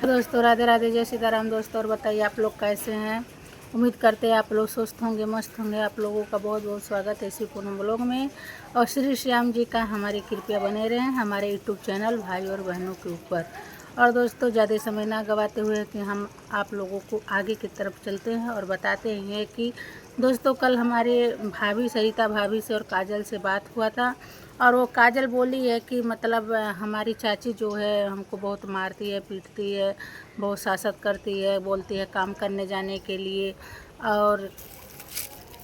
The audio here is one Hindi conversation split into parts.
दोस्तों, राधे राधे, जय सीताराम। दोस्तों, और बताइए आप लोग कैसे हैं। उम्मीद करते हैं आप लोग स्वस्थ होंगे, मस्त होंगे। आप लोगों का बहुत बहुत स्वागत है इसी पूर्ण ब्लॉग में। और श्री श्याम जी का हमारी कृपया बने रहें हमारे यूट्यूब चैनल भाई और बहनों के ऊपर। और दोस्तों, ज़्यादा समय ना गवाते हुए कि हम आप लोगों को आगे की तरफ चलते हैं और बताते हैं कि दोस्तों, कल हमारे भाभी सरिता भाभी से और काजल से बात हुआ था। और वो काजल बोली है कि मतलब हमारी चाची जो है हमको बहुत मारती है, पीटती है, बहुत शासक करती है, बोलती है काम करने जाने के लिए, और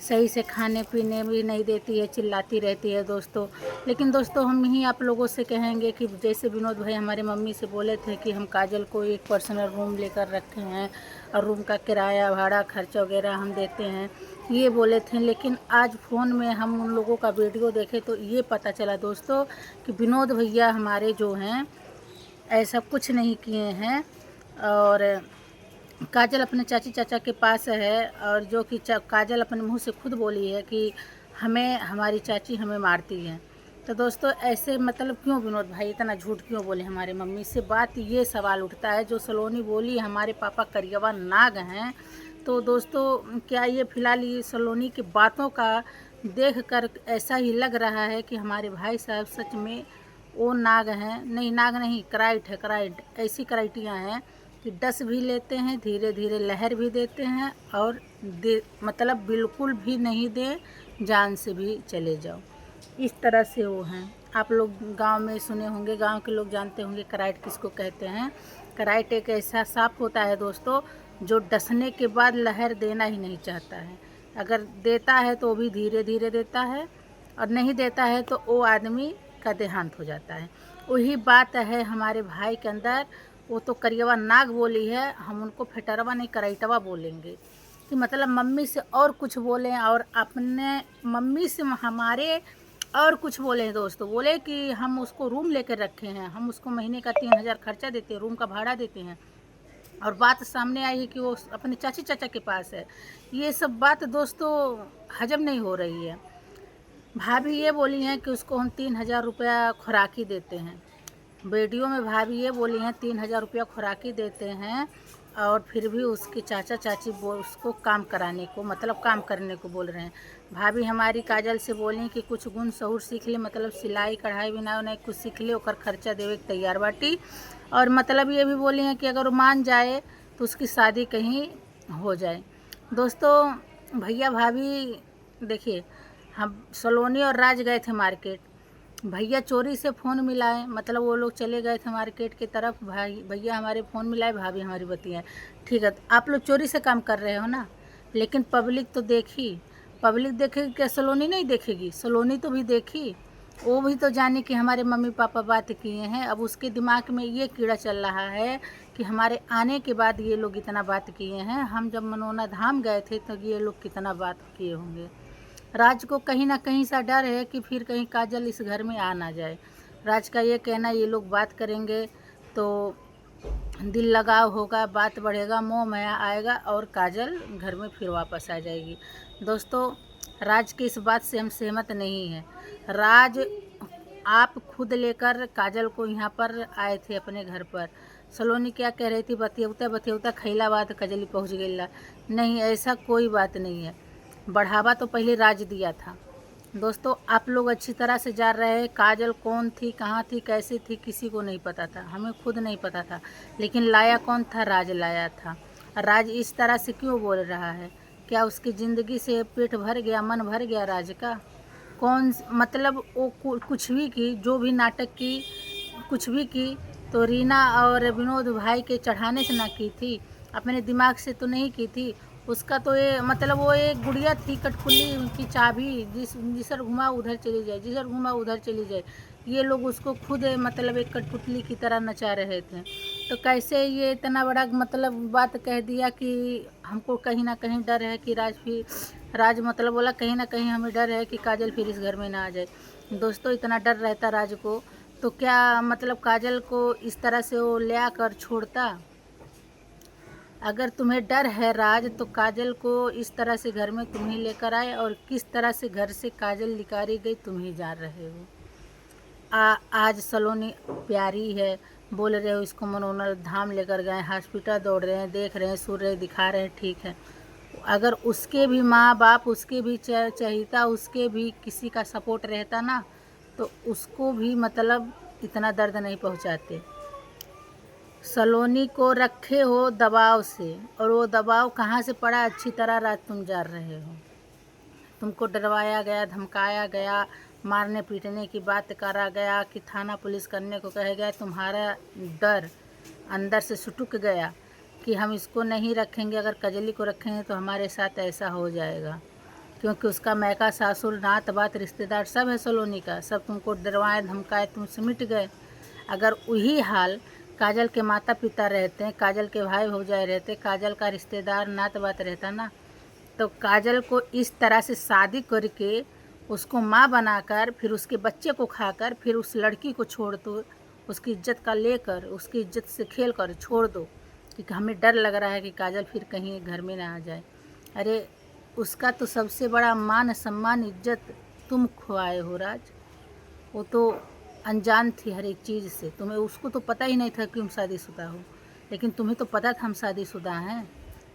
सही से खाने पीने भी नहीं देती है, चिल्लाती रहती है दोस्तों। लेकिन दोस्तों, हम ही आप लोगों से कहेंगे कि जैसे विनोद भाई हमारे मम्मी से बोले थे कि हम काजल को एक पर्सनल रूम लेकर रखे हैं और रूम का किराया भाड़ा खर्चा वगैरह हम देते हैं, ये बोले थे। लेकिन आज फ़ोन में हम उन लोगों का वीडियो देखे तो ये पता चला दोस्तों कि विनोद भैया हमारे जो हैं ऐसा कुछ नहीं किए हैं। और काजल अपने चाची चाचा के पास है, और जो कि काजल अपने मुंह से खुद बोली है कि हमें हमारी चाची हमें मारती है। तो दोस्तों, ऐसे मतलब क्यों विनोद भाई इतना झूठ क्यों बोले हमारे मम्मी से। बात ये सवाल उठता है, जो सलोनी बोली हमारे पापा करियवा नाग हैं। तो दोस्तों, क्या ये फ़िलहाल ये सलोनी की बातों का देख कर ऐसा ही लग रहा है कि हमारे भाई साहब सच में वो नाग हैं। नहीं, नाग नहीं, क्राइट है, क्राइट। ऐसी क्राइटियाँ हैं कि डस भी लेते हैं, धीरे धीरे लहर भी देते हैं, और मतलब बिल्कुल भी नहीं दे, जान से भी चले जाओ, इस तरह से वो हैं। आप लोग गांव में सुने होंगे, गांव के लोग जानते होंगे कराइट किसको कहते हैं। कराइट एक ऐसा सांप होता है दोस्तों, जो डसने के बाद लहर देना ही नहीं चाहता है। अगर देता है तो वो भी धीरे धीरे देता है, और नहीं देता है तो वो आदमी का देहांत हो जाता है। वही बात है हमारे भाई के अंदर। वो तो करियवा नाग बोली है, हम उनको फेटरवा नहीं कराइटवा बोलेंगे। कि मतलब मम्मी से और कुछ बोलें, और अपने मम्मी से हमारे और कुछ बोले हैं दोस्तों। बोले कि हम उसको रूम लेकर रखे हैं, हम उसको महीने का 3,000 खर्चा देते हैं, रूम का भाड़ा देते हैं। और बात सामने आई है कि वो अपने चाची चाचा के पास है। ये सब बात दोस्तों हजम नहीं हो रही है। भाभी ये बोली हैं कि उसको हम 3,000 रुपया खुराकी देते हैं। वीडियो में भाभी ये बोली हैं 3,000 रुपया खुराकी देते हैं, और फिर भी उसके चाचा चाची उसको काम कराने को, मतलब काम करने को बोल रहे हैं। भाभी हमारी काजल से बोली कि कुछ गुण सहूर सीख ले, मतलब सिलाई कढ़ाई बिना उन्हें कुछ सीख ले, ओकर खर्चा देवे के तैयार बाटी। और मतलब ये भी बोली हैं कि अगर वो मान जाए तो उसकी शादी कहीं हो जाए। दोस्तों, भैया भाभी देखिए, हम सलोनी और राज गए थे मार्केट। भैया चोरी से फ़ोन मिलाए, मतलब वो लोग चले गए थे मार्केट की तरफ, भाई भैया हमारे फ़ोन मिलाए, भाभी हमारी बतियाए। ठीक है, तो आप लोग चोरी से काम कर रहे हो ना, लेकिन पब्लिक तो देखी। पब्लिक देखेगी क्या सलोनी नहीं देखेगी? सलोनी तो भी देखी, वो भी तो जाने कि हमारे मम्मी पापा बात किए हैं। अब उसके दिमाग में ये कीड़ा चल रहा है कि हमारे आने के बाद ये लोग इतना बात किए हैं। हम जब मनोना धाम गए थे तो ये लोग कितना बात किए होंगे। राज को कहीं ना कहीं सा डर है कि फिर कहीं काजल इस घर में आ ना जाए। राज का ये कहना, ये लोग बात करेंगे तो दिल लगाव होगा, बात बढ़ेगा, मोह माया आएगा, और काजल घर में फिर वापस आ जाएगी। दोस्तों, राज की इस बात से हम सहमत नहीं हैं। राज आप खुद लेकर काजल को यहाँ पर आए थे अपने घर पर। सलोनी क्या कह रही थी, बतियौता बतियौता खैला बात कजली पहुँच गई। नहीं, ऐसा कोई बात नहीं है। बढ़ावा तो पहले राज दिया था। दोस्तों, आप लोग अच्छी तरह से जान रहे हैं काजल कौन थी, कहाँ थी, कैसी थी, किसी को नहीं पता था, हमें खुद नहीं पता था। लेकिन लाया कौन था? राज लाया था। राज इस तरह से क्यों बोल रहा है? क्या उसकी ज़िंदगी से पेट भर गया, मन भर गया राज का? कौन मतलब वो कुछ भी की, जो भी नाटक की, कुछ भी की, तो रीना और विनोद भाई के चढ़ाने से ना की थी, अपने दिमाग से तो नहीं की थी। उसका तो ये मतलब वो एक गुड़िया थी, कटपुल्ली की चाबी, जिसर घुमा उधर चली जाए, जिधर घुमा उधर चली जाए। ये लोग उसको खुद मतलब एक कठपुतली की तरह नचा रहे थे। तो कैसे ये इतना बड़ा मतलब बात कह दिया कि हमको कहीं ना कहीं डर है कि राज मतलब बोला कहीं ना कहीं हमें डर है कि काजल फिर इस घर में ना आ जाए। दोस्तों, इतना डर रहता राज को तो क्या मतलब काजल को इस तरह से वो ले आकर छोड़ता? अगर तुम्हें डर है राज, तो काजल को इस तरह से घर में तुम ही लेकर आए, और किस तरह से घर से काजल निकाली गई तुम ही जान रहे हो। आज सलोनी प्यारी है, बोल रहे हो इसको मनोरल धाम लेकर गए, हॉस्पिटल दौड़ रहे हैं, देख रहे हैं, सुन रहे दिखा रहे हैं, ठीक है। अगर उसके भी माँ बाप, उसके भी चहिता, उसके भी किसी का सपोर्ट रहता ना, तो उसको भी मतलब इतना दर्द नहीं पहुँचाते। सलोनी को रखे हो दबाव से, और वो दबाव कहाँ से पड़ा, अच्छी तरह राज तुम जान रहे हो। तुमको डरवाया गया, धमकाया गया, मारने पीटने की बात करा गया, कि थाना पुलिस करने को कहा गया। तुम्हारा डर अंदर से सुटुक गया कि हम इसको नहीं रखेंगे, अगर कजली को रखेंगे तो हमारे साथ ऐसा हो जाएगा, क्योंकि उसका मैका सासुर नात बात रिश्तेदार सब है सलोनी का, सब तुमको डरवाए धमकाए, तुम सिमट गए। अगर वही हाल काजल के माता पिता रहते हैं, काजल के भाई भौजाई रहते, काजल का रिश्तेदार नात बात रहता ना, तो काजल को इस तरह से शादी करके उसको माँ बनाकर, फिर उसके बच्चे को खाकर, फिर उस लड़की को छोड़ दो, उसकी इज्जत का लेकर, उसकी इज्जत से खेल कर छोड़ दो, क्योंकि हमें डर लग रहा है कि काजल फिर कहीं घर में ना आ जाए। अरे उसका तो सबसे बड़ा मान सम्मान इज्जत तुम खोआए हो राज। वो तो अनजान थी हर एक चीज़ से, तुम्हें उसको तो पता ही नहीं था कि तुम शादीशुदा हो, लेकिन तुम्हें तो पता था हम शादीशुदा हैं,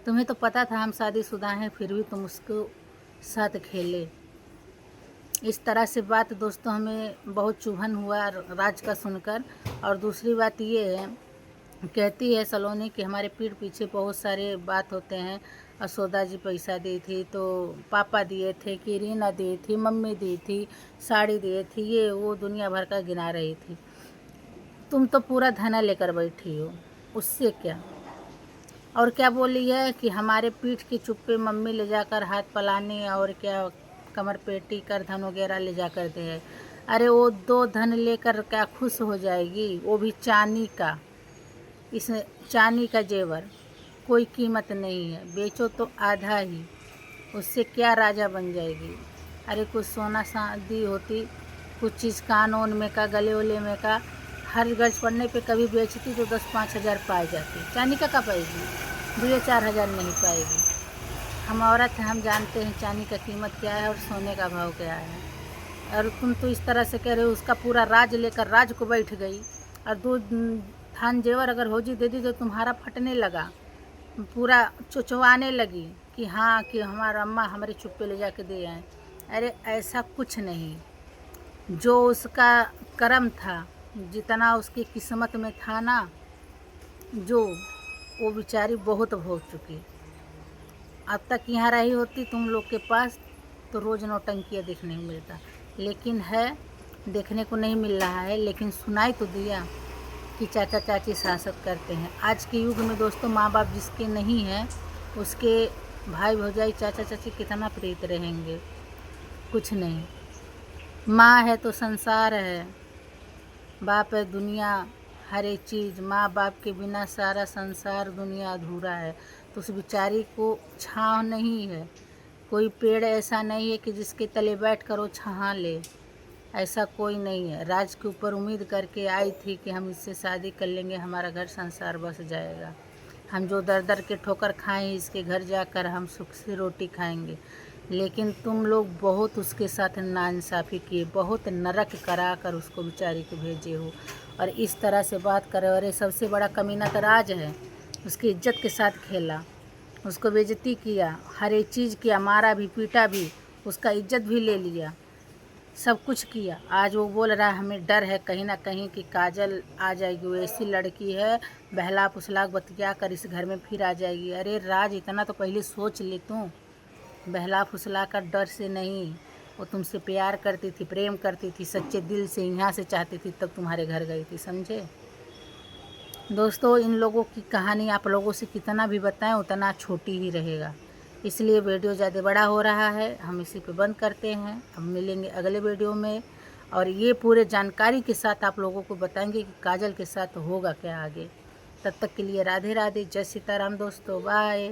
तुम्हें तो पता था हम शादीशुदा हैं, फिर भी तुम उसको साथ खेले। इस तरह से बात दोस्तों हमें बहुत चुभन हुआ राज का सुनकर। और दूसरी बात ये है, कहती है सलोनी कि हमारे पीठ पीछे बहुत सारे बात होते हैं, यशोदा जी पैसा दी थी, तो पापा दिए थे, कि रीना दी थी, मम्मी दी थी, साड़ी दिए थी, ये वो दुनिया भर का गिना रही थी। तुम तो पूरा धना लेकर बैठी हो, उससे क्या। और क्या बोली है कि हमारे पीठ की चुप्पे मम्मी ले जाकर हाथ पलाने, और क्या कमर पेटी कर धन वगैरह ले जाकर दे। अरे वो 2 धन लेकर क्या खुश हो जाएगी, वो भी चांदी का। इसमें चांदी का जेवर कोई कीमत नहीं है, बेचो तो आधा ही, उससे क्या राजा बन जाएगी। अरे कुछ सोना चांदी होती, कुछ चीज़ कान ओन में का, गले वले में का, हर गर्ज पड़ने पे कभी बेचती तो 10-5 हज़ार पाई जाती। चांदी का पाएगी, 2-4 हज़ार नहीं पाएगी। हम औरत हैं, हम जानते हैं चांदी का कीमत क्या है और सोने का भाव क्या है। और तुम तो इस तरह से कह रहे हो, उसका पूरा राज लेकर राज को बैठ गई, और 2 थान जेवर अगर होजी दे दी तो तुम्हारा फटने लगा, पूरा चुचवाने लगी कि हाँ, कि हमारा अम्मा हमारे चुप्पे ले जाके दे आए। अरे ऐसा कुछ नहीं, जो उसका कर्म था, जितना उसकी किस्मत में था ना, जो वो बेचारी बहुत भोग चुकी। अब तक यहाँ रही होती तुम लोग के पास तो रोज़ नौटंकियाँ देखने को मिलता, लेकिन है देखने को नहीं मिल रहा है, लेकिन सुनाई तो दिया कि चाचा चाची शासक करते हैं। आज के युग में दोस्तों माँ बाप जिसके नहीं हैं, उसके भाई भौजाई चाचा चाची कितना प्रीत रहेंगे, कुछ नहीं। माँ है तो संसार है, बाप है दुनिया, हर एक चीज़। माँ बाप के बिना सारा संसार दुनिया अधूरा है। तो उस बेचारी को छाँव नहीं है, कोई पेड़ ऐसा नहीं है कि जिसके तले बैठ कर वो छाँ ले, ऐसा कोई नहीं है। राज के ऊपर उम्मीद करके आई थी कि हम इससे शादी कर लेंगे, हमारा घर संसार बस जाएगा, हम जो दर दर के ठोकर खाएं, इसके घर जाकर हम सुख से रोटी खाएंगे। लेकिन तुम लोग बहुत उसके साथ नाइंसाफ़ी किए, बहुत नरक करा कर उसको बेचारी को भेजे हो, और इस तरह से बात करे। अरे सबसे बड़ा कमीना तो राज है, उसकी इज्जत के साथ खेला, उसको बेइज्जती किया, हर एक चीज़ किया, मारा भी पीटा भी, उसका इज्जत भी ले लिया, सब कुछ किया। आज वो बोल रहा है हमें डर है कहीं ना कहीं कि काजल आ जाएगी, वो ऐसी लड़की है, बहला फुसला बतिया कर इस घर में फिर आ जाएगी। अरे राज इतना तो पहले सोच ले तू, बहला फुसला कर डर से नहीं, वो तुमसे प्यार करती थी, प्रेम करती थी, सच्चे दिल से यहाँ से चाहती थी, तब तुम्हारे घर गई थी, समझे। दोस्तों इन लोगों की कहानी आप लोगों से कितना भी बताएं उतना छोटी ही रहेगा, इसलिए वीडियो ज़्यादा बड़ा हो रहा है। हम इसी पे बंद करते हैं, अब मिलेंगे अगले वीडियो में, और ये पूरे जानकारी के साथ आप लोगों को बताएंगे कि काजल के साथ होगा क्या आगे। तब तक के लिए राधे राधे, जय सीताराम दोस्तों, बाय।